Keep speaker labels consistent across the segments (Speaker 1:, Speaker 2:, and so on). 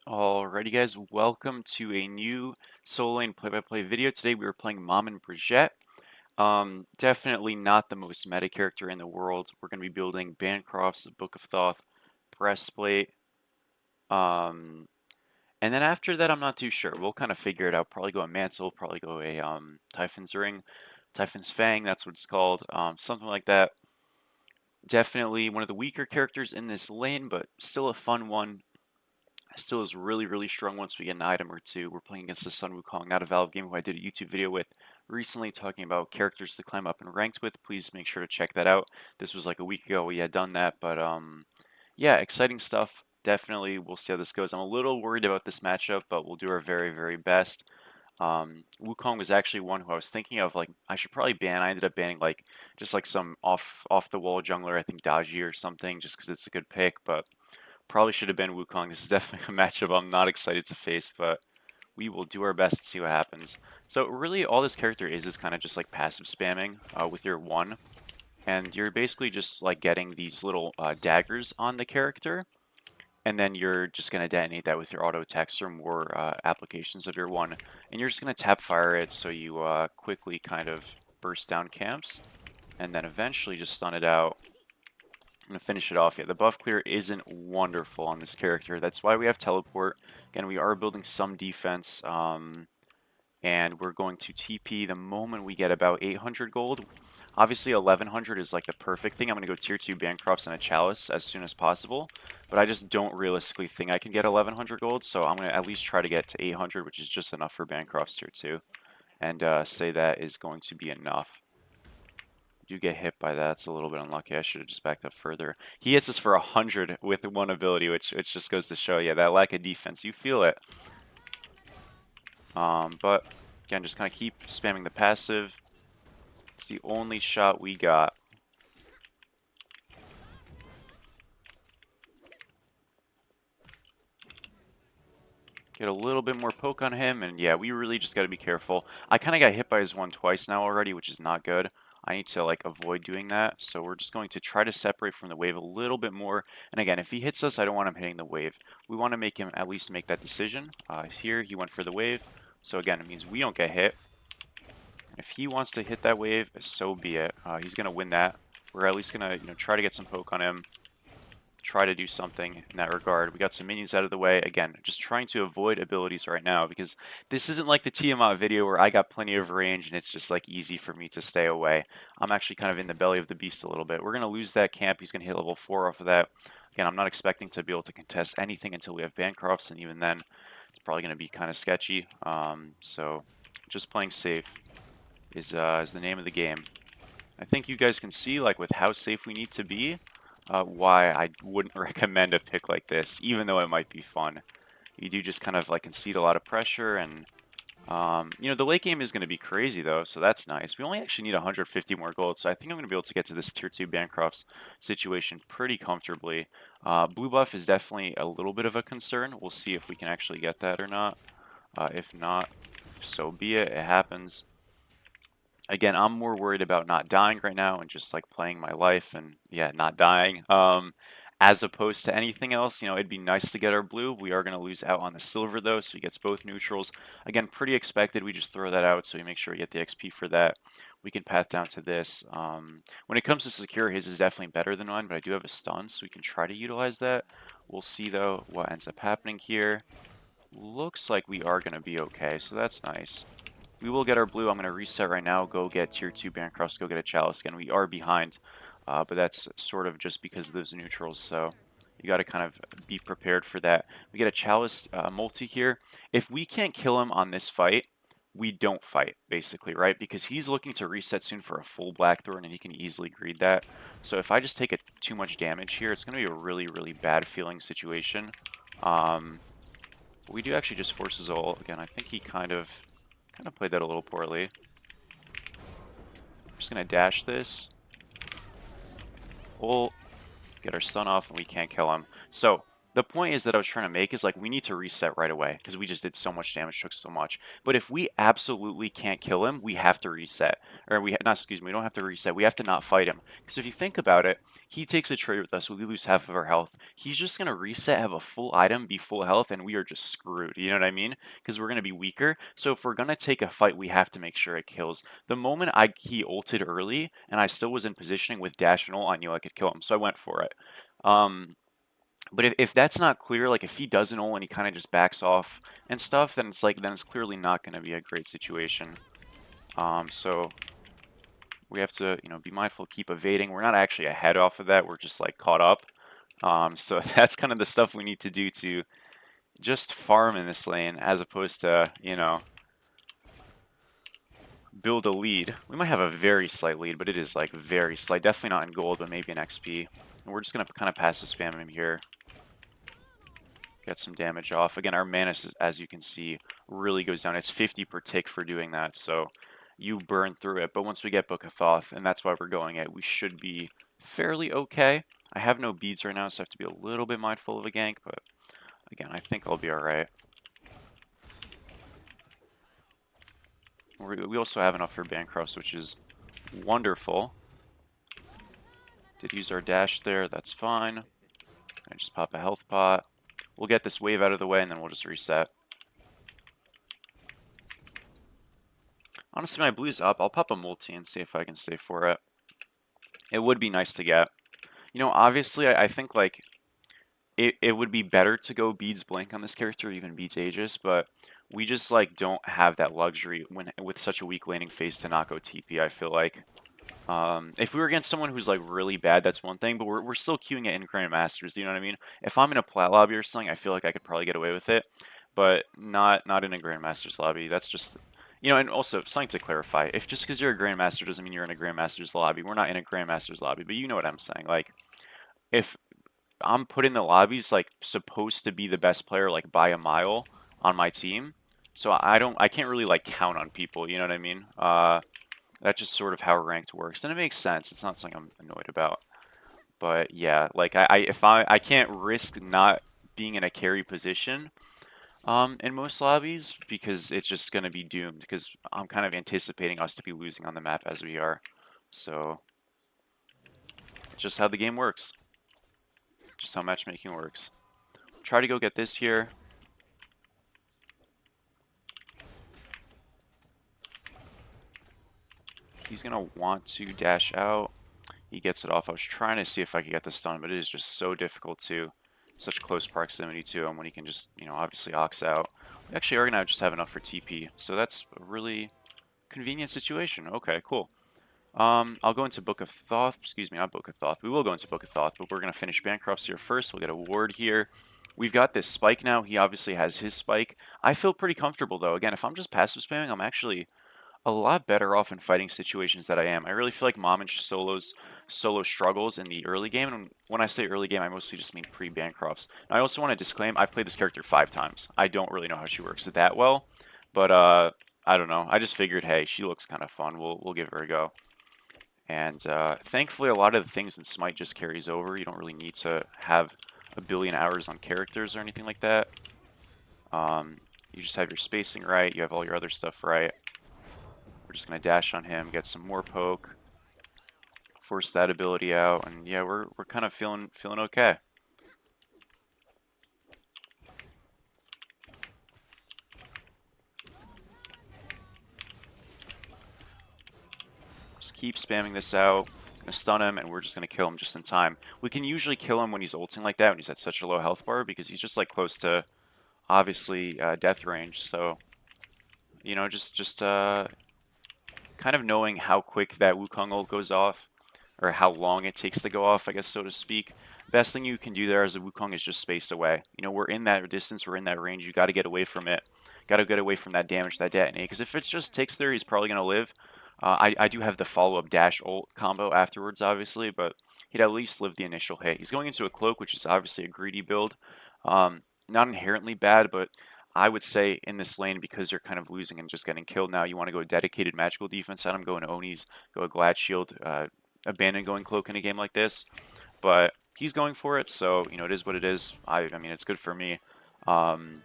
Speaker 1: Alrighty guys, welcome to a new solo lane play-by-play video. Today we were playing Maman and Brigette. Definitely not the most meta character in the world. We're going to be building Bancroft's Book of Thoth breastplate. Um, and then after that I'm not too sure. We'll kind of figure it out. Probably go a Mantle, probably go a Typhon's Ring, Typhon's Fang, that's what it's called. Something like that. Definitely one of the weaker characters in this lane, but still a fun one. Still is really strong once we get an item or two. We're playing against the Sun Wukong, not a Valve game, who I did a YouTube video with recently talking about characters to climb up in ranked with. Please make sure to check that out. This was like a week ago we had done that, but yeah, exciting stuff. Definitely, we'll see how this goes. I'm a little worried about this matchup, but we'll do our very best. Wukong was actually one who I was thinking of, like, I should probably ban. I ended up banning like just like some off the wall jungler, I think Daji or something, just because it's a good pick, but probably should have been Wukong. This is definitely a matchup I'm not excited to face, but we will do our best to see what happens. So really all this character is kind of just like passive spamming with your one. And you're basically just like getting these little daggers on the character. And then you're just going to detonate that with your auto attacks or more applications of your one. And you're just going to tap fire it so you quickly kind of burst down camps. And then eventually just stun it out. I'm going to finish it off. Yeah, the buff clear isn't wonderful on this character. That's why we have teleport. Again, we are building some defense, and we're going to TP the moment we get about 800 gold. Obviously, 1100 is like the perfect thing. I'm going to go tier 2 Bancrofts and a Chalice as soon as possible, but I just don't realistically think I can get 1100 gold, so I'm going to at least try to get to 800, which is just enough for Bancrofts tier 2, and say that is going to be enough. Do get hit by that. It's a little bit unlucky. I should have just backed up further. He hits us for 100 with one ability, which just goes to show, yeah, that lack of defense. You feel it. But again, just kind of keep spamming the passive. It's the only shot we got. Get a little bit more poke on him, and yeah, we really just got to be careful. I kind of got hit by his one twice now already, which is not good. I need to like avoid doing that, so we're just going to try to separate from the wave a little bit more. And again, if he hits us, I don't want him hitting the wave. We want to make him at least make that decision. Here, he went for the wave, so again, it means we don't get hit. If he wants to hit that wave, so be it. He's going to win that. We're at least going to try to get some poke on him. Try to do something in that regard. We got some minions out of the way. Again, just trying to avoid abilities right now because this isn't like the Tiamat video where I got plenty of range and it's just like easy for me to stay away. I'm actually kind of in the belly of the beast a little bit. We're going to lose that camp. He's going to hit level 4 off of that. Again, I'm not expecting to be able to contest anything until we have Bancrofts, and even then, it's probably going to be kind of sketchy. So just playing safe is the name of the game. I think you guys can see, like, with how safe we need to be, why I wouldn't recommend a pick like this, even though it might be fun. You do just kind of like concede a lot of pressure, and the late game is going to be crazy though, so that's nice. We only actually need 150 more gold, so I think I'm going to be able to get to this tier 2 Bancrofts situation pretty comfortably. Blue buff is definitely a little bit of a concern. We'll see if we can actually get that or not. If not, so be it. It happens. Again, I'm more worried about not dying right now and just like playing my life and yeah, not dying. As opposed to anything else, it'd be nice to get our blue. We are going to lose out on the silver though, so he gets both neutrals. Again, pretty expected. We just throw that out so we make sure we get the XP for that. We can path down to this. When it comes to secure, his is definitely better than mine, but I do have a stun, so we can try to utilize that. We'll see though what ends up happening here. Looks like we are going to be okay, so that's nice. We will get our blue. I'm going to reset right now, go get tier 2 Bancroft, go get a Chalice. Again, we are behind, but that's sort of just because of those neutrals, so you got to kind of be prepared for that. We get a Chalice multi here. If we can't kill him on this fight, we don't fight, basically, right? Because he's looking to reset soon for a full Blackthorn, and he can easily greed that. So if I just take too much damage here, it's going to be a really bad feeling situation. We do actually just force his ult. Again, I think he kind of played that a little poorly. We're just going to dash this. We'll get our stun off and we can't kill him. So The point is that I was trying to make is like we need to reset right away because we just did so much damage, took so much. But if we absolutely can't kill him, we have to reset. Or not, excuse me, we don't have to reset. We have to not fight him. Because if you think about it, he takes a trade with us, we lose half of our health. He's just going to reset, have a full item, be full health, and we are just screwed. You know what I mean? Because we're going to be weaker. So if we're going to take a fight, we have to make sure it kills. The moment he ulted early, and I still was in positioning with dash and ult, I knew I could kill him. So I went for it. But if that's not clear, like if he doesn't ult and he kind of just backs off and stuff, then it's clearly not going to be a great situation. So we have to, be mindful, keep evading. We're not actually ahead off of that. We're just like caught up. So that's kind of the stuff we need to do to just farm in this lane as opposed to, build a lead. We might have a very slight lead, but it is like very slight. Definitely not in gold, but maybe in XP. And we're just going to kind of passive spam him here. Get some damage off. Again, our mana, as you can see, really goes down. It's 50 per tick for doing that, so you burn through it. But once we get Book of Thoth, and that's why we're going it, we should be fairly okay. I have no beads right now, so I have to be a little bit mindful of a gank, but again, I think I'll be alright. We also have enough for Bancroft, which is wonderful. Did use our dash there, that's fine. I just pop a health pot. We'll get this wave out of the way, and then we'll just reset. Honestly, my blue's up. I'll pop a multi and see if I can stay for it. It would be nice to get. Obviously, I think, like, it would be better to go Beads Blink on this character, or even Beads Aegis, but we just, like, don't have that luxury with such a weak laning phase to not go TP, I feel like. If we were against someone who's like really bad, that's one thing, but we're still queuing it in Grandmasters, you know what I mean? If I'm in a plat lobby or something, I feel like I could probably get away with it, but not in a Grandmasters lobby. That's just, and also something to clarify. If just because you're a Grandmaster doesn't mean you're in a Grandmasters lobby. We're not in a Grandmasters lobby, but you know what I'm saying. Like, if I'm put in the lobbies, like, supposed to be the best player, like, by a mile on my team, so I can't really, like, count on people, you know what I mean? That's just sort of how ranked works, and it makes sense. It's not something I'm annoyed about. But yeah, like if I can't risk not being in a carry position in most lobbies because it's just gonna be doomed because I'm kind of anticipating us to be losing on the map as we are. So it's just how the game works. Just how matchmaking works. Try to go get this here. He's gonna want to dash out. He gets it off. I was trying to see if I could get the stun, but it is just so difficult to such close proximity to him when he can just, obviously ox out. We actually are gonna just have enough for TP, so that's a really convenient situation. Okay, cool. I'll go into Book of Thoth. Excuse me, not Book of Thoth. We will go into Book of Thoth, but we're gonna finish Bancrofts here first. We'll get a ward here. We've got this spike now. He obviously has his spike. I feel pretty comfortable though. Again, if I'm just passive spamming, I'm actually a lot better off in fighting situations that I am. I really feel like Maman solo struggles in the early game, and when I say early game, I mostly just mean pre-Bancrofts. I also want to disclaim, I've played this character 5 times. I don't really know how she works that well, but I don't know. I just figured, hey, she looks kind of fun. We'll give her a go. And thankfully, a lot of the things in Smite just carries over. You don't really need to have a billion hours on characters or anything like that. You just have your spacing right. You have all your other stuff right. We're just going to dash on him, get some more poke, force that ability out, and yeah, we're kind of feeling okay. Just keep spamming this out. Gonna stun him, and we're just gonna kill him just in time. We can usually kill him when he's ulting like that, when he's at such a low health bar, because he's just like close to, obviously, death range. So, just kind of knowing how quick that Wukong ult goes off, or how long it takes to go off, I guess, so to speak. Best thing you can do there as a Wukong is just space away. We're in that distance, we're in that range. You got to get away from it. Got to get away from that damage, that detonate. Because if it just takes there, he's probably going to live. I do have the follow-up dash ult combo afterwards, obviously, but he'd at least live the initial hit. He's going into a cloak, which is obviously a greedy build. Not inherently bad, but I would say in this lane, because you're kind of losing and just getting killed now, you want to go dedicated magical defense on him, go into Onis, go a Glad Shield, abandon going cloak in a game like this. But he's going for it, so, you know, it is what it is. I mean, it's good for me. Um,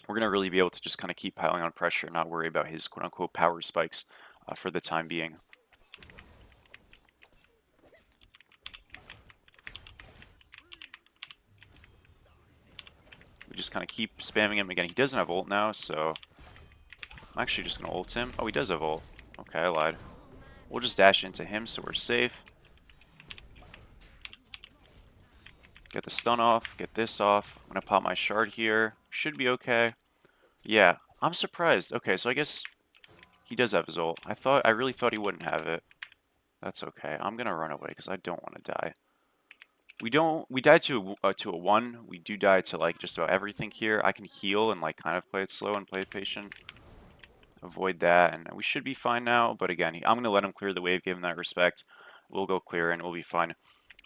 Speaker 1: we're going to really be able to just kind of keep piling on pressure and not worry about his quote-unquote power spikes for the time being. We just kind of keep spamming him. Again, he doesn't have ult now, so I'm actually just going to ult him. Oh, he does have ult. Okay, I lied. We'll just dash into him so we're safe. Get the stun off, get this off. I'm going to pop my shard here. Should be okay. Yeah, I'm surprised. Okay, so I guess he does have his ult. I really thought he wouldn't have it. That's okay. I'm going to run away because I don't want to die. We died to a 1. We do die to like just about everything here. I can heal and like kind of play it slow and play it patient. Avoid that, and we should be fine now. But again, I'm going to let him clear the wave, give him that respect. We'll go clear, and we'll be fine.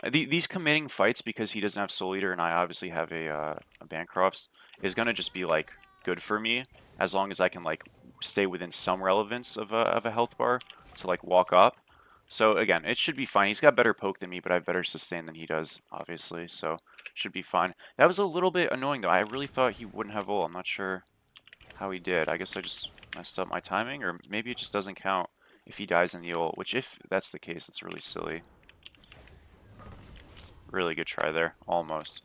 Speaker 1: These committing fights, because he doesn't have Soul Eater, and I obviously have a Bancrofts, is going to just be, like, good for me, as long as I can, like, stay within some relevance of a health bar to, like, walk up. So, again, it should be fine. He's got better poke than me, but I have better sustain than he does, obviously, so should be fine. That was a little bit annoying, though. I really thought he wouldn't have ult. I'm not sure how he did. I guess I just messed up my timing, or maybe it just doesn't count if he dies in the ult, which if that's the case, that's really silly. Really good try there. Almost.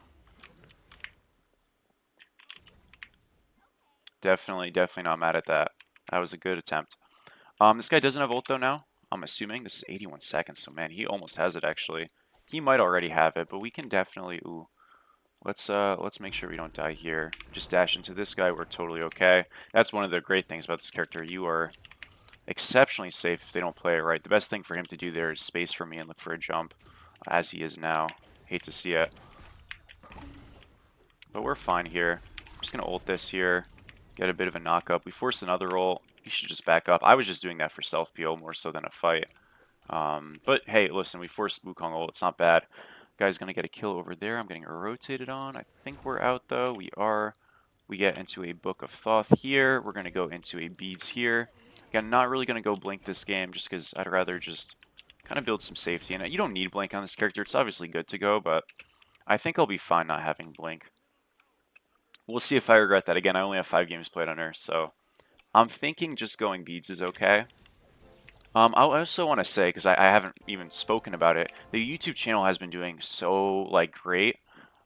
Speaker 1: Definitely not mad at that. That was a good attempt. This guy doesn't have ult though now. I'm assuming this is 81 seconds, so man, he almost has it actually. He might already have it, but we can definitely let's make sure we don't die here. Just dash into this guy, we're totally okay. That's one of the great things about this character. You are exceptionally safe if they don't play it right. The best thing for him to do there is space for me and look for a jump, as he is now. Hate to see it. But we're fine here. I'm just going to ult this here, get a bit of a knock-up. We forced another ult. He should just back up. I was just doing that for self-peel more so than a fight. But hey, listen, we forced Wukong ult. It's not bad. Guy's going to get a kill over there. I'm getting rotated on. I think we're out, though. We are. We get into a Book of Thoth here. We're going to go into a Beads here. Again, not really going to go Blink this game just because I'd rather just kind of build some safety in it. You don't need Blink on this character. It's obviously good to go, but I think I'll be fine not having Blink. We'll see if I regret that. Again, I only have 5 games played on her, so I'm thinking just going Beads is okay. I also want to say, because I haven't even spoken about it, the YouTube channel has been doing so, like, great.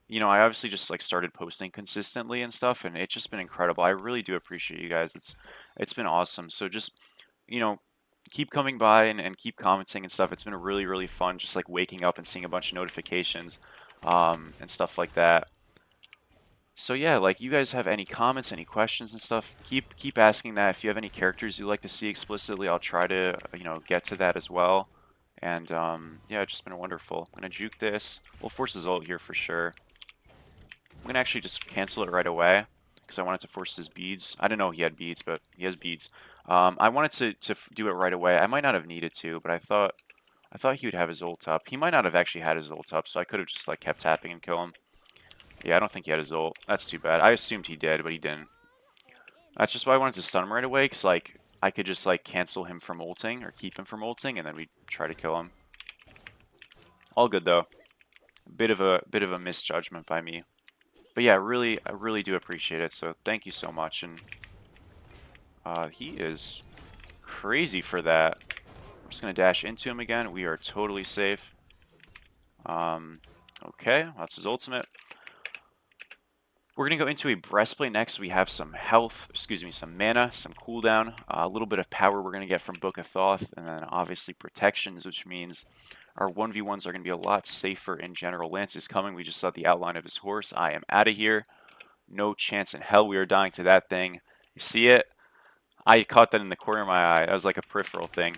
Speaker 1: You know, I obviously just, like, started posting consistently and stuff, and it's just been incredible. I really do appreciate you guys. It's been awesome. So just, you know, keep coming by and keep commenting and stuff. It's been really, really fun just, like, waking up and seeing a bunch of notifications and stuff like that. So yeah, like you guys have any comments, any questions and stuff, keep asking that. If you have any characters you'd like to see explicitly, I'll try to, you know, get to that as well. And yeah, it's just been wonderful. I'm gonna juke this. We'll force his ult here for sure. I'm gonna actually just cancel it right away because I wanted to force his beads. I didn't know he had beads, but he has beads. I wanted to do it right away. I might not have needed to, but I thought he would have his ult up. He might not have actually had his ult up, so I could have just like kept tapping and kill him. Yeah, I don't think he had his ult. That's too bad. I assumed he did, but he didn't. That's just why I wanted to stun him right away, because, like, I could just, like, cancel him from ulting, or keep him from ulting, and then we try to kill him. All good, though. Bit of a misjudgment by me. But yeah, I really do appreciate it, so thank you so much. And he is crazy for that. I'm just going to dash into him again. We are totally safe. Okay, that's his ultimate. We're going to go into a breastplate next. We have some health, excuse me, some mana, some cooldown, a little bit of power we're going to get from Book of Thoth, and then obviously protections, which means our 1v1s are going to be a lot safer in general. Lance is coming. We just saw the outline of his horse. I am out of here. No chance in hell we are dying to that thing. You see it? I caught that in the corner of my eye. That was like a peripheral thing.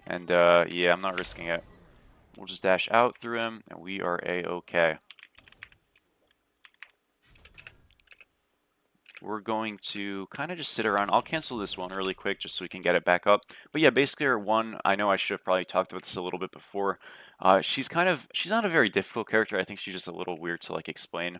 Speaker 1: And yeah, I'm not risking it. We'll just dash out through him, and we are a-okay. We're going to kind of just sit around. I'll cancel this one really quick just so we can get it back up. But yeah, basically our one, I know I should have probably talked about this a little bit before. She's not a very difficult character. I think she's just a little weird to like explain.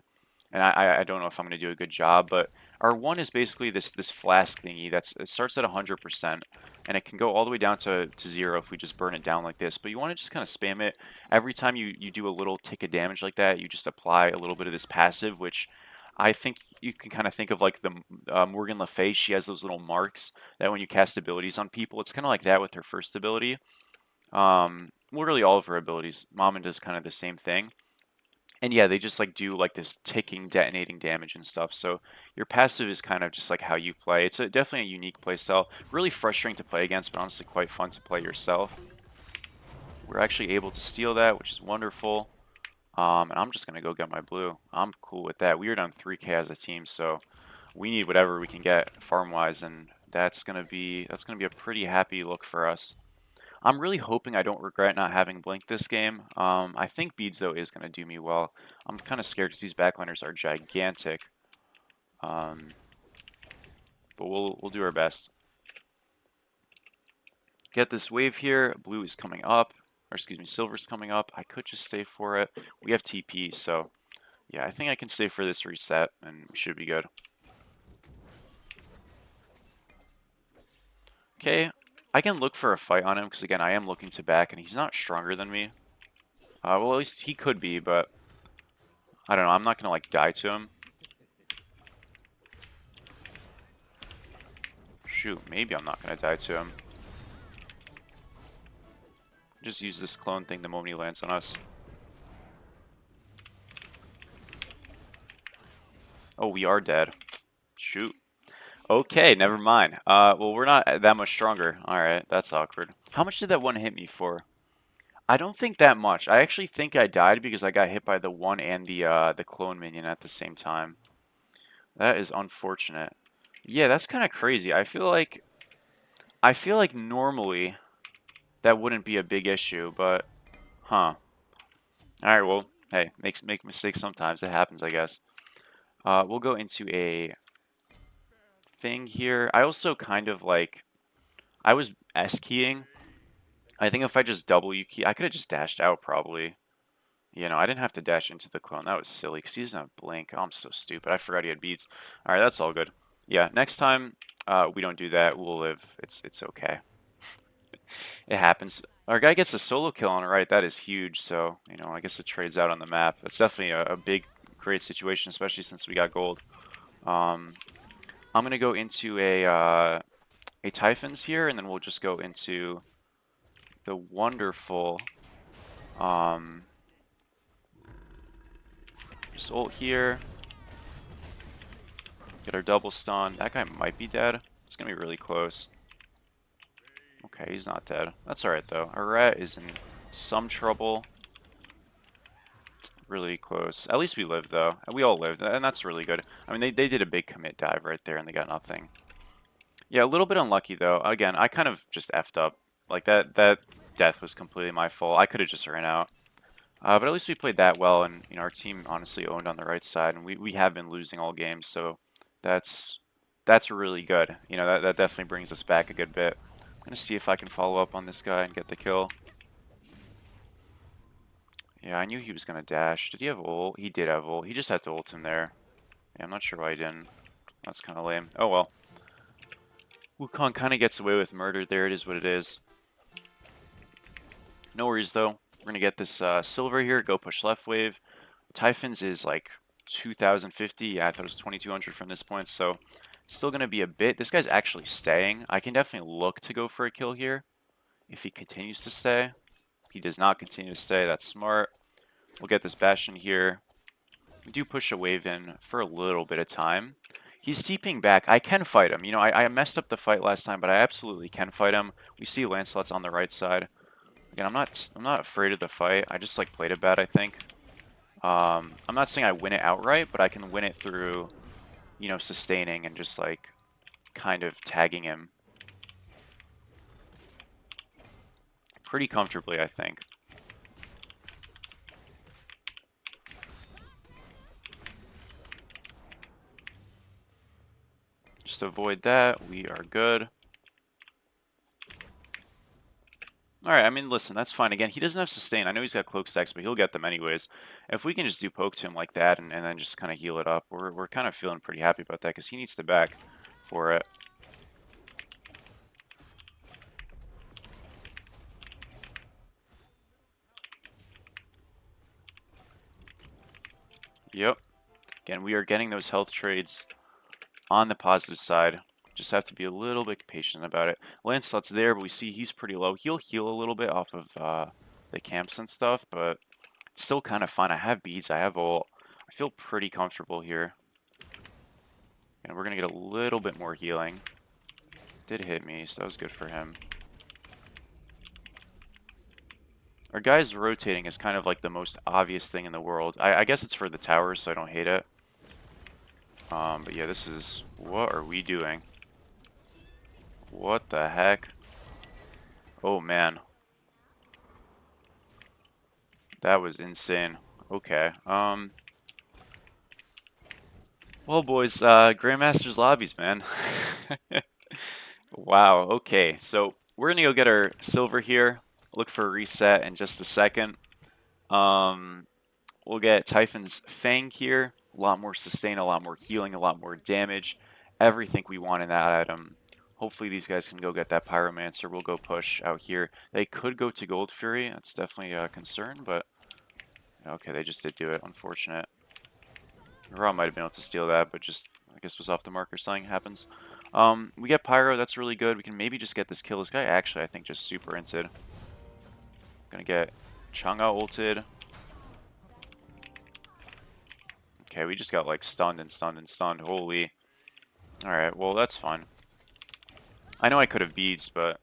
Speaker 1: and I don't know if I'm going to do a good job, but our one is basically this flask thingy it starts at 100%, and it can go all the way down to 0 if we just burn it down like this. But you want to just kind of spam it. Every time you do a little tick of damage like that, you just apply a little bit of this passive, which I think you can kind of think of like the Morgan Le Fay. She has those little marks that when you cast abilities on people, it's kind of like that with her first ability. Literally all of her abilities. Maman does kind of the same thing. And yeah, they just like do like this ticking, detonating damage and stuff. So your passive is kind of just like how you play. It's definitely a unique play style. Really frustrating to play against, but honestly quite fun to play yourself. We're actually able to steal that, which is wonderful. And I'm just gonna go get my blue. I'm cool with that. We are down 3K as a team, so we need whatever we can get farm-wise, and that's gonna be a pretty happy look for us. I'm really hoping I don't regret not having Blink this game. I think Beads, though, is going to do me well. I'm kind of scared because these backliners are gigantic. But we'll do our best. Get this wave here. Blue is coming up. Or excuse me, silver's coming up. I could just stay for it. We have TP, so yeah, I think I can stay for this reset, and we should be good. Okay, I can look for a fight on him, because again, I am looking to back, and he's not stronger than me. Well, at least he could be, but I don't know. I'm not going to, like, die to him. Shoot, maybe I'm not going to die to him. Just use this clone thing the moment he lands on us. Oh, we are dead. Shoot. Okay, never mind. Well, we're not that much stronger. Alright, that's awkward. How much did that one hit me for? I don't think that much. I actually think I died because I got hit by the one and the clone minion at the same time. That is unfortunate. Yeah, that's kind of crazy. I feel like normally that wouldn't be a big issue, but huh. Alright, well, hey, make mistakes sometimes. It happens, I guess. We'll go into a thing here. I also kind of like, I was S-keying. I think if I just W key, I could have just dashed out probably. You know, I didn't have to dash into the clone. That was silly because he doesn't have blink. Oh, I'm so stupid. I forgot he had beats. All right, that's all good. Yeah, next time we don't do that. We'll live. It's okay. It happens. Our guy gets a solo kill on it, right? That is huge. So, you know, I guess it trades out on the map. That's definitely a big, great situation, especially since we got gold. I'm going to go into a Typhons here, and then we'll just go into the wonderful just ult here. Get our double stun. That guy might be dead. It's going to be really close. Okay, he's not dead. That's alright, though. Our rat is in some trouble. Really close. At least we lived, though. We all lived, and that's really good. I mean, they did a big commit dive right there, and they got nothing. Yeah, a little bit unlucky, though. Again, I kind of just effed up. Like, that death was completely my fault. I could have just ran out. But at least we played that well, and you know, our team honestly owned on the right side, and we have been losing all games, so that's really good. You know, that definitely brings us back a good bit. I'm gonna see if I can follow up on this guy and get the kill. Yeah, I knew he was gonna dash. Did he have ult? He did have ult. He just had to ult him there. Yeah, I'm not sure why he didn't. That's kind of lame. Oh well. Wukong kind of gets away with murder there. It is what it is. No worries though. We're gonna get this silver here. Go push left wave. Typhons is like 2050. Yeah, I thought it was 2200 from this point. So still gonna be a bit. This guy's actually staying. I can definitely look to go for a kill here if he continues to stay. He does not continue to stay. That's smart. We'll get this Bastion here. We do push a wave in for a little bit of time. He's TPing back. I can fight him. You know, I messed up the fight last time, but I absolutely can fight him. We see Lancelot's on the right side. Again, I'm not afraid of the fight. I just like played it bad, I think. I'm not saying I win it outright, but I can win it through, you know, sustaining and just like kind of tagging him pretty comfortably, I think. Just avoid that. We are good. Alright, I mean, listen, that's fine. Again, he doesn't have sustain. I know he's got cloak stacks, but he'll get them anyways. If we can just do poke to him like that and then just kind of heal it up, we're kind of feeling pretty happy about that because he needs to back for it. Yep. Again, we are getting those health trades on the positive side. Just have to be a little bit patient about it. Lancelot's there, but we see he's pretty low. He'll heal a little bit off of the camps and stuff, but it's still kind of fun. I have beads, I have ult. I feel pretty comfortable here. And we're going to get a little bit more healing. Did hit me, so that was good for him. Our guy's rotating is kind of like the most obvious thing in the world. I guess it's for the towers, so I don't hate it. But yeah, this is... What are we doing? What the heck? Oh, man. That was insane. Okay. Well, boys, Grandmasters lobbies, man. Wow, okay. So, we're gonna go get our silver here. Look for a reset in just a second. We'll get Typhon's Fang here. A lot more sustain, a lot more healing, a lot more damage. Everything we want in that item. Hopefully these guys can go get that Pyromancer. We'll go push out here. They could go to Gold Fury. That's definitely a concern, but... Okay, they just did do it. Unfortunate. Raw might have been able to steal that, but just, I guess, was off the mark or something happens. We get Pyro. That's really good. We can maybe just get this kill. This guy actually, I think, just super inted. Gonna get Chang'e ulted. Okay, we just got, like, stunned and stunned and stunned. Holy. Alright, well, that's fine. I know I could have beads, but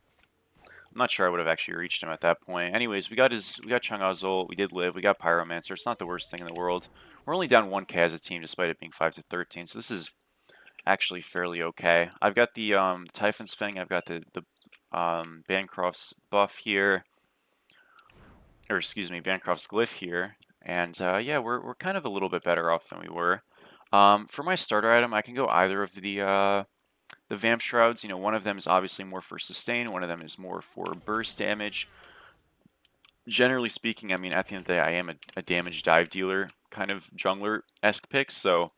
Speaker 1: I'm not sure I would have actually reached him at that point. Anyways, we got Chang'e's ult. We did live. We got Pyromancer. It's not the worst thing in the world. We're only down 1k as a team, despite it being 5-13. So this is actually fairly okay. I've got the Typhon's Fang. I've got the Bancroft's buff here, or excuse me, Bancroft's glyph here. And yeah, we're kind of a little bit better off than we were. For my starter item, I can go either of the Vamp Shrouds. You know, one of them is obviously more for sustain, one of them is more for burst damage. Generally speaking, I mean, at the end of the day, I am a damage dive dealer kind of jungler-esque pick, so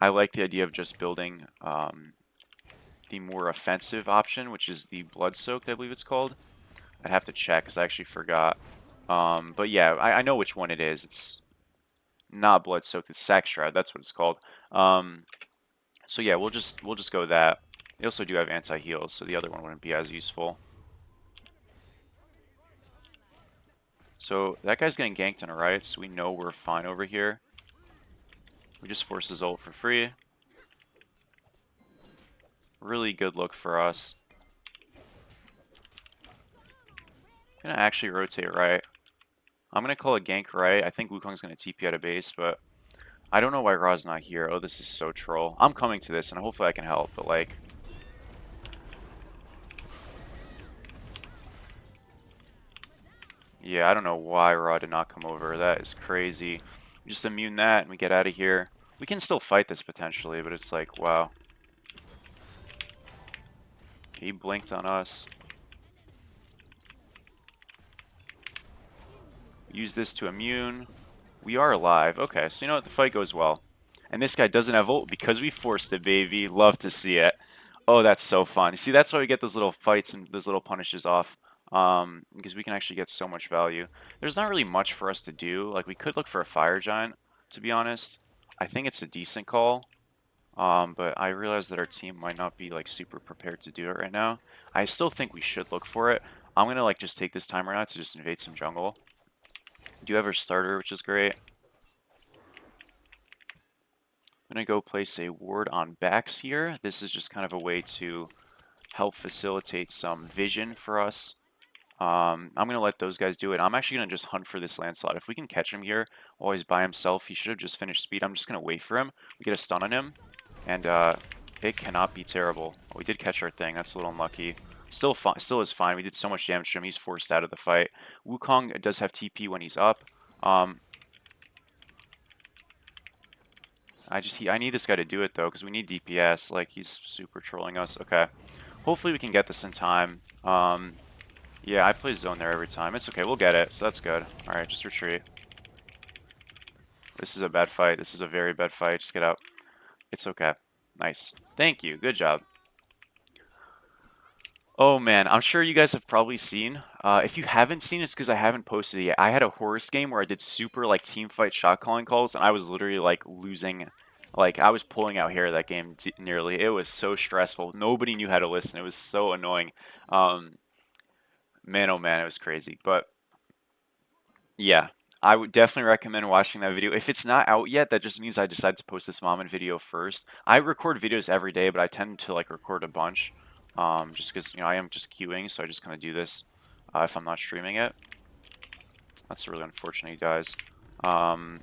Speaker 1: I like the idea of just building the more offensive option, which is the Blood Soaked, I believe it's called. I'd have to check because I actually forgot. But yeah, I know which one it is. It's not Blood Soaked, it's Sack Shroud. That's what it's called. So yeah, we'll just go with that. They also do have anti-heals, so the other one wouldn't be as useful. So that guy's getting ganked on a right, so we know we're fine over here. We just force his ult for free. Really good look for us. Gonna actually rotate right. I'm gonna call a gank right. I think Wukong's gonna TP out of base, but I don't know why Ra's not here. Oh, this is so troll. I'm coming to this, and hopefully I can help, but like... Yeah, I don't know why Ra did not come over. That is crazy. We just immune that, and we get out of here. We can still fight this potentially, but it's like, wow. Okay, he blinked on us. Use this to immune. We are alive. Okay, so you know what? The fight goes well. And this guy doesn't have ult because we forced it, baby. Love to see it. Oh, that's so fun. You see, that's why we get those little fights and those little punishes off. Because we can actually get so much value. There's not really much for us to do. Like, we could look for a Fire Giant, to be honest. I think it's a decent call. But I realize that our team might not be, like, super prepared to do it right now. I still think we should look for it. I'm gonna, like, just take this time right now to just invade some jungle. We do have our starter, which is great. I'm going to go place a ward on backs here. This is just kind of a way to help facilitate some vision for us. I'm going to let those guys do it. I'm actually going to just hunt for this Lancelot. If we can catch him here while he's by himself, he should have just finished speed. I'm just going to wait for him. We get a stun on him, and it cannot be terrible. Well, we did catch our thing. That's a little unlucky. Still is fine. We did so much damage to him. He's forced out of the fight. Wukong does have TP when he's up. I need this guy to do it, though, because we need DPS. Like, he's super trolling us. Okay. Hopefully we can get this in time. Yeah, I play zone there every time. It's okay, we'll get it, so that's good. Alright, just retreat. This is a bad fight. This is a very bad fight. Just get out. It's okay. Nice. Thank you. Good job. Oh man, I'm sure you guys have probably seen. If you haven't seen, it's because I haven't posted it yet. I had a Horus game where I did super like team fight shot calling calls, and I was literally like losing. Like I was pulling out hair that game nearly. It was so stressful. Nobody knew how to listen. It was so annoying. Um, Man, oh man, it was crazy. But yeah, I would definitely recommend watching that video. If it's not out yet, that just means I decided to post this Maman video first. I record videos every day, but I tend to like record a bunch, just because I am just queuing, so I just kind of do this if I'm not streaming it. That's really unfortunate, you guys.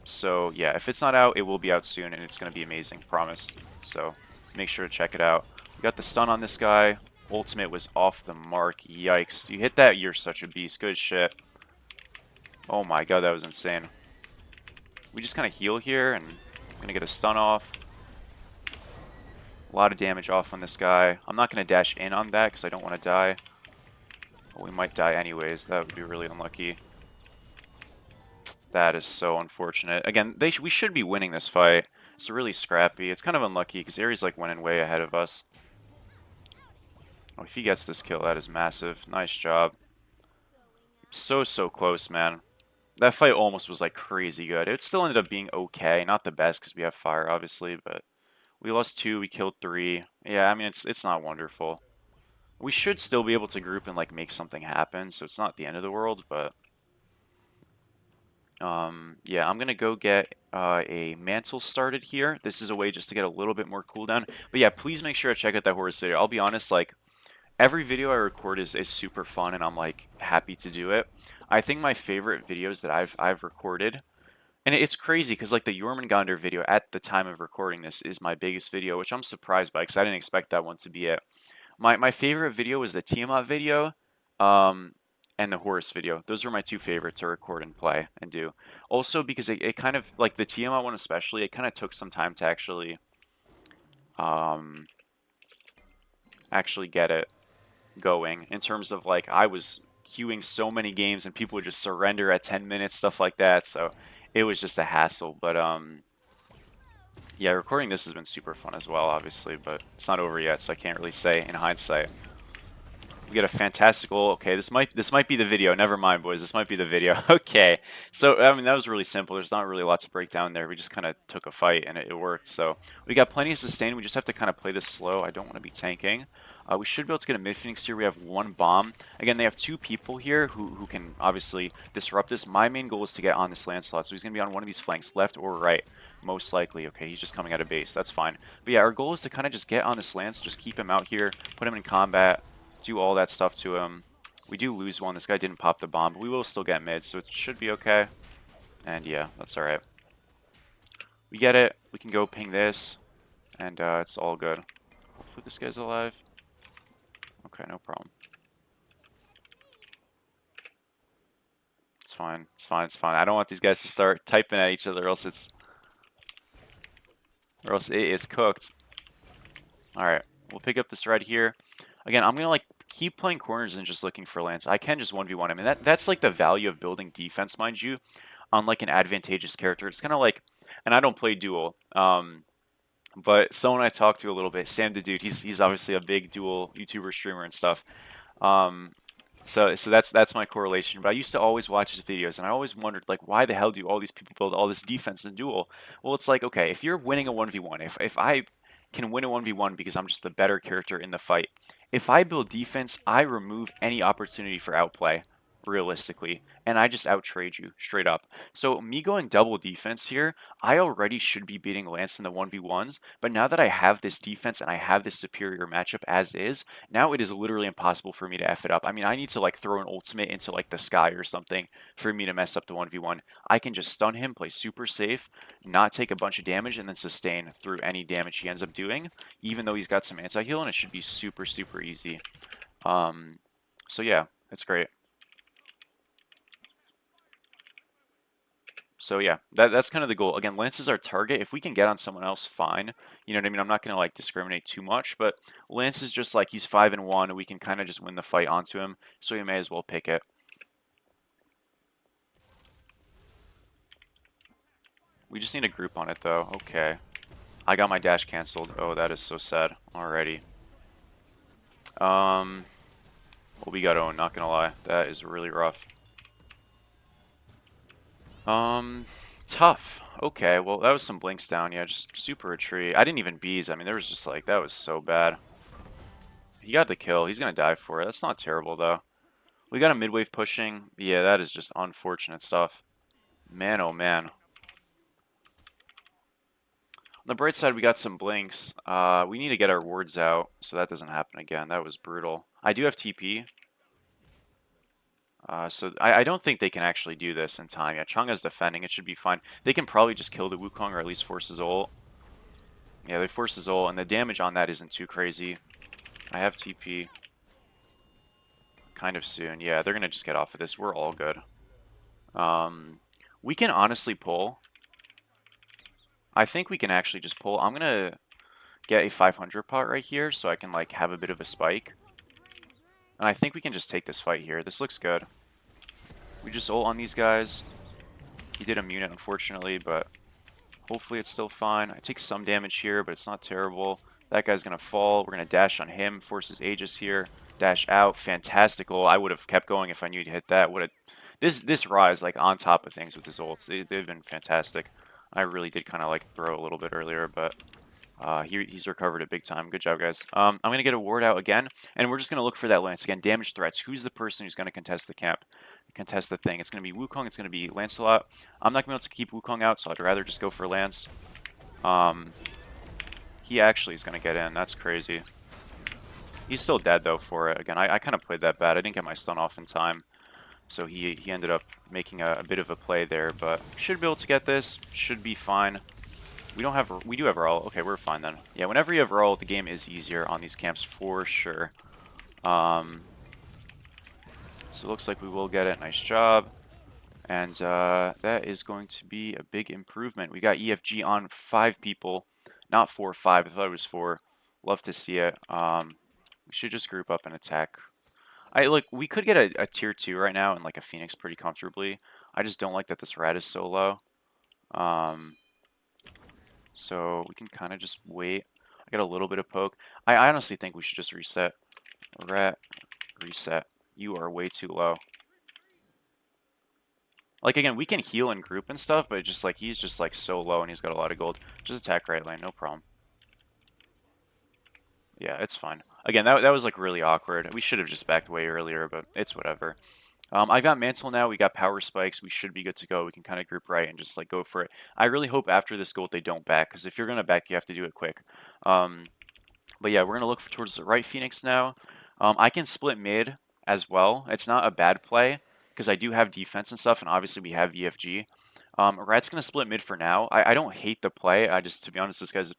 Speaker 1: So yeah, if it's not out, it will be out soon, and it's gonna be amazing, promise. So make sure to check it out. We got the stun on this guy. Ultimate was off the mark. Yikes! You hit that, you're such a beast. Good shit. Oh my god, that was insane. We just kind of heal here, and I'm going to get a stun off. A lot of damage off on this guy. I'm not going to dash in on that because I don't want to die. But we might die anyways. That would be really unlucky. That is so unfortunate. Again, we should be winning this fight. It's really scrappy. It's kind of unlucky because Ares like winning way ahead of us. Oh, if he gets this kill, that is massive. Nice job. So close, man. That fight almost was like crazy good. It still ended up being okay. Not the best because we have fire, obviously, but we lost 2, we killed 3. Yeah, I mean, it's not wonderful. We should still be able to group and like make something happen, so it's not the end of the world, but yeah, I'm gonna go get a mantle started here. This is a way just to get a little bit more cooldown. But yeah, please make sure to check out that Horus video. I'll be honest, like every video I record is super fun, and I'm like happy to do it. I think my favorite videos that I've recorded, and it's crazy because like the Jormungandr video at the time of recording this is my biggest video, which I'm surprised by because I didn't expect that one to be it. My favorite video was the Tiamat video, um, and the Horus video. Those were my two favorites to record and play and do. Also because it kind of like the Tiamat one especially, it kind of took some time to um, actually get it going in terms of like I was queuing so many games and people would just surrender at 10 minutes, stuff like that. So it was just a hassle. But yeah, recording this has been super fun as well, obviously, but it's not over yet, so I can't really say in hindsight. We got a fantastical. Okay, this might be the video. Never mind, boys. This might be the video. Okay, so I mean that was really simple. There's not really a lot to break down there. We just kind of took a fight and it worked. So we got plenty of sustain. We just have to kind of play this slow. I don't want to be tanking. We should be able to get a mid phoenix here. We have 1 bomb. Again, they have 2 people here who can obviously disrupt this. My main goal is to get on this Lancelot, so he's gonna be on one of these flanks, left or right. Most likely. Okay, he's just coming out of base. That's fine. But yeah, our goal is to kind of just get on this Lance, just keep him out here, put him in combat, do all that stuff to him. We do lose one. This guy didn't pop the bomb, but we will still get mid, so it should be okay. And yeah, that's alright. We get it. We can go ping this, and it's all good. Hopefully this guy's alive. Okay, no problem. It's fine. It's fine. It's fine. I don't want these guys to start typing at each other, or else it is cooked. Alright, we'll pick up this right here. Again, I'm going to like keep playing corners and just looking for Lance. I can just 1v1 him, and that's like the value of building defense, mind you, on like an advantageous character. It's kind of like, and I don't play duel, but someone I talked to a little bit, Sam the Dude, he's obviously a big duel YouTuber, streamer, and stuff. Um, so that's my correlation. But I used to always watch his videos, and I always wondered like, why the hell do all these people build all this defense in duel? Well, it's like, okay, if you're winning a 1v1, if I can win a 1v1 because I'm just the better character in the fight, if I build defense, I remove any opportunity for outplay, realistically, and I just outtrade you straight up. So me going double defense here, I already should be beating Lance in the 1v1s, but now that I have this defense and I have this superior matchup as is, now it is literally impossible for me to F it up. I mean, I need to like throw an ultimate into like the sky or something for me to mess up the 1v1. I can just stun him, play super safe, not take a bunch of damage, and then sustain through any damage he ends up doing, even though he's got some anti-heal, and it should be super easy. So yeah, it's great. So yeah, that's kind of the goal. Again, Lance is our target. If we can get on someone else, fine. You know what I mean? I'm not gonna like discriminate too much, but Lance is just like he's 5-1, and we can kind of just win the fight onto him. So we may as well pick it. We just need a group on it though. Okay. I got my dash canceled. Oh, that is so sad. Alrighty. Well, we got owned, not gonna lie. That is really rough. Tough. Okay, well, that was some blinks down. Yeah, just super retreat. I didn't even bees. I mean, there was just like, that was so bad. He got the kill. He's gonna die for it. That's not terrible, though. We got a mid-wave pushing. Yeah, that is just unfortunate stuff. Man, oh man. On the bright side, we got some blinks. We need to get our wards out, so that doesn't happen again. That was brutal. I do have TP. So I don't think they can actually do this in time. Yeah, Chang'e's defending. It should be fine. They can probably just kill the Wukong or at least force his ult. Yeah, they force his ult, and the damage on that isn't too crazy. I have TP. Kind of soon. Yeah, they're going to just get off of this. We're all good. We can honestly pull. I think we can actually just pull. I'm going to get a 500 pot right here so I can like have a bit of a spike. And I think we can just take this fight here. This looks good. We just ult on these guys. He did immune it, unfortunately, but hopefully it's still fine. I take some damage here, but it's not terrible. That guy's going to fall. We're going to dash on him, force his Aegis here. Dash out. Fantastical. I would have kept going if I knew to hit that. Would have this Rise, like, on top of things with his ults. They've been fantastic. I really did kind of, like, throw a little bit earlier, but he's recovered it big time. Good job, guys. I'm going to get a ward out again, and we're just going to look for that Lance. Again, damage threats. Who's the person who's going to contest the camp? Contest the thing. It's going to be Wukong. It's going to be Lancelot. I'm not going to be able to keep Wukong out, so I'd rather just go for Lance. He actually is going to get in. That's crazy. He's still dead, though, for it. Again, I kind of played that bad. I didn't get my stun off in time. So he ended up making a bit of a play there, but should be able to get this. Should be fine. We do have Raul. Okay, we're fine then. Yeah, whenever you have Raul, the game is easier on these camps for sure. So it looks like we will get it. Nice job. And that is going to be a big improvement. We got EFG on 5 people, not 4 or 5. I thought it was 4. Love to see it. We should just group up and attack. Look, we could get a tier 2 right now and like a Phoenix pretty comfortably. I just don't like that this rat is so low. So we can kind of just wait. I got a little bit of poke. I honestly think we should just reset. Rat, reset. You are way too low. Like, again, we can heal and group and stuff, but just like he's just like so low and he's got a lot of gold. Just attack right lane, no problem. Yeah, it's fine. Again, that was like really awkward. We should have just backed way earlier, but it's whatever. I got Mantle now. We got Power Spikes. We should be good to go. We can kind of group right and just like go for it. I really hope after this gold they don't back, because if you're going to back, you have to do it quick. But yeah, we're going to look towards the right Phoenix now. I can split mid as well. It's not a bad play, because I do have defense and stuff, and obviously we have EFG. Rat's going to split mid for now. I don't hate the play. To be honest, this guy's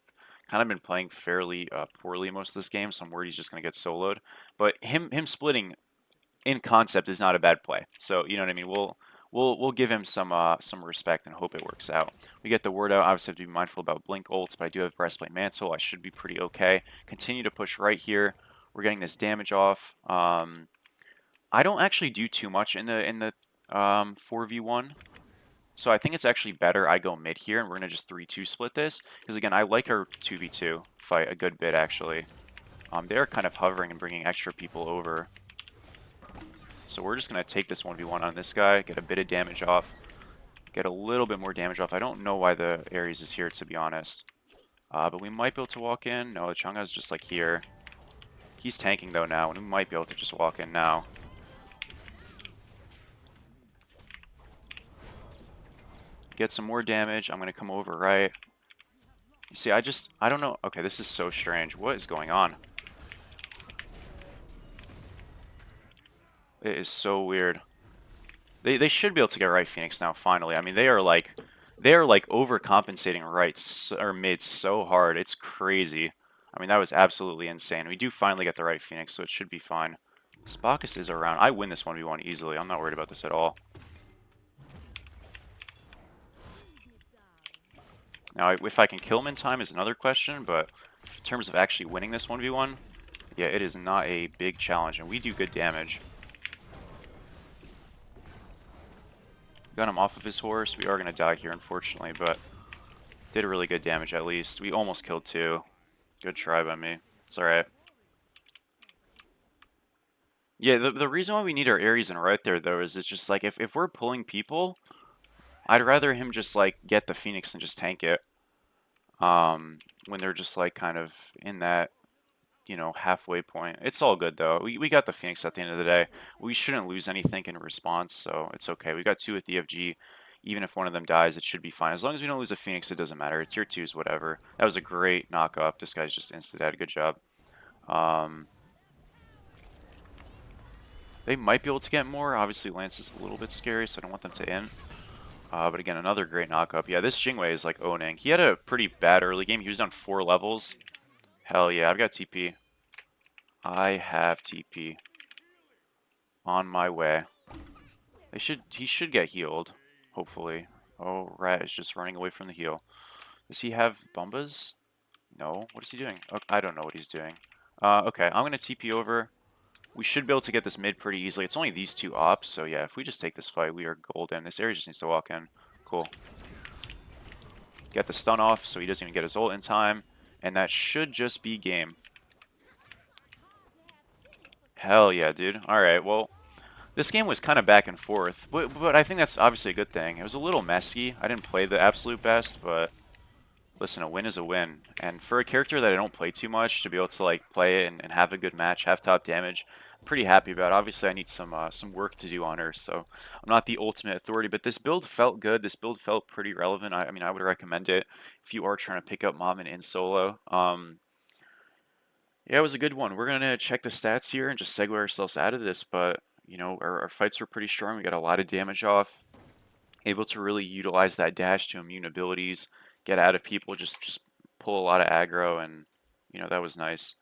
Speaker 1: kind of been playing fairly poorly most of this game, so I'm worried he's just going to get soloed. But him splitting in concept is not a bad play. So you know what I mean. We'll give him some respect and hope it works out. We get the word out. Obviously, have to be mindful about blink ults, but I do have breastplate mantle. I should be pretty okay. Continue to push right here. We're getting this damage off. I don't actually do too much in the 4v1. So I think it's actually better I go mid here, and we're going to just 3-2 split this. Because, again, I like our 2v2 fight a good bit, actually. They're kind of hovering and bringing extra people over. So we're just going to take this 1v1 on this guy, get a bit of damage off, get a little bit more damage off. I don't know why the Ares is here, to be honest. But we might be able to walk in. No, the Chang'e's just, like, here. He's tanking, though, now, and we might be able to just walk in now. Get some more damage. I'm going to come over right. You see, I don't know. Okay, this is so strange. What is going on? It is so weird. They should be able to get right Phoenix now, finally. I mean, they are like overcompensating right or mid so hard. It's crazy. I mean, that was absolutely insane. We do finally get the right Phoenix, so it should be fine. Spacus is around. I win this 1v1 easily. I'm not worried about this at all. Now, if I can kill him in time is another question, but in terms of actually winning this 1v1, yeah, it is not a big challenge, and we do good damage. Got him off of his horse. We are going to die here, unfortunately, but did a really good damage at least. We almost killed two. Good try by me. It's alright. Yeah, the reason why we need our Ares and right there, though, is it's just like, if we're pulling people, I'd rather him just, like, get the Phoenix and just tank it. When they're just, like, kind of in that, you know, halfway point. It's all good, though. We got the Phoenix at the end of the day. We shouldn't lose anything in response, so it's okay. We got two with DFG. Even if one of them dies, it should be fine. As long as we don't lose a Phoenix, it doesn't matter. Tier 2s, whatever. That was a great knock-up. This guy's just insta-dead. Good job. They might be able to get more. Obviously, Lance is a little bit scary, so I don't want them to in. But again, another great knock-up. Yeah, this Jingwei is like owning. He had a pretty bad early game. He was on 4 levels. Hell yeah, I've got TP. I have TP. On my way. He should get healed, hopefully. Oh, Rat is just running away from the heal. Does he have Bumbas? No. What is he doing? Oh, I don't know what he's doing. Okay, I'm going to TP over. We should be able to get this mid pretty easily. It's only these two ops, so yeah, if we just take this fight, we are golden. This area just needs to walk in. Cool. Get the stun off so he doesn't even get his ult in time. And that should just be game. Hell yeah, dude. Alright, well, this game was kind of back and forth, but I think that's obviously a good thing. It was a little messy. I didn't play the absolute best, but listen, a win is a win. And for a character that I don't play too much, to be able to like play it and have a good match, have top damage, I'm pretty happy about it. Obviously, I need some work to do on her, so I'm not the ultimate authority, but this build felt good. This build felt pretty relevant. I mean, I would recommend it if you are trying to pick up Maman in solo. Yeah, it was a good one. We're gonna check the stats here and just segue ourselves out of this, but you know, our fights were pretty strong. We got a lot of damage off, able to really utilize that dash to immune abilities, get out of people, just pull a lot of aggro, and you know, that was nice.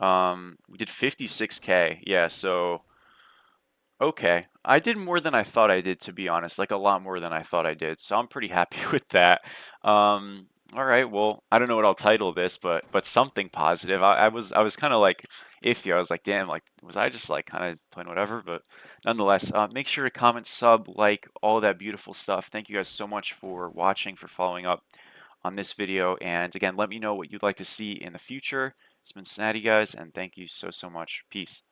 Speaker 1: We did 56k. Yeah, so okay. I did more than I thought I did, to be honest, like a lot more than I thought I did. So I'm pretty happy with that. All right, well, I don't know what I'll title this, but something positive. I was kind of like iffy. I was like, damn, like was I just like kind of playing whatever? But nonetheless, make sure to comment, sub, like, all that beautiful stuff. Thank you guys so much for watching, for following up on this video, and again, let me know what you'd like to see in the future. It's been Snatty, guys, and thank you so much. Peace.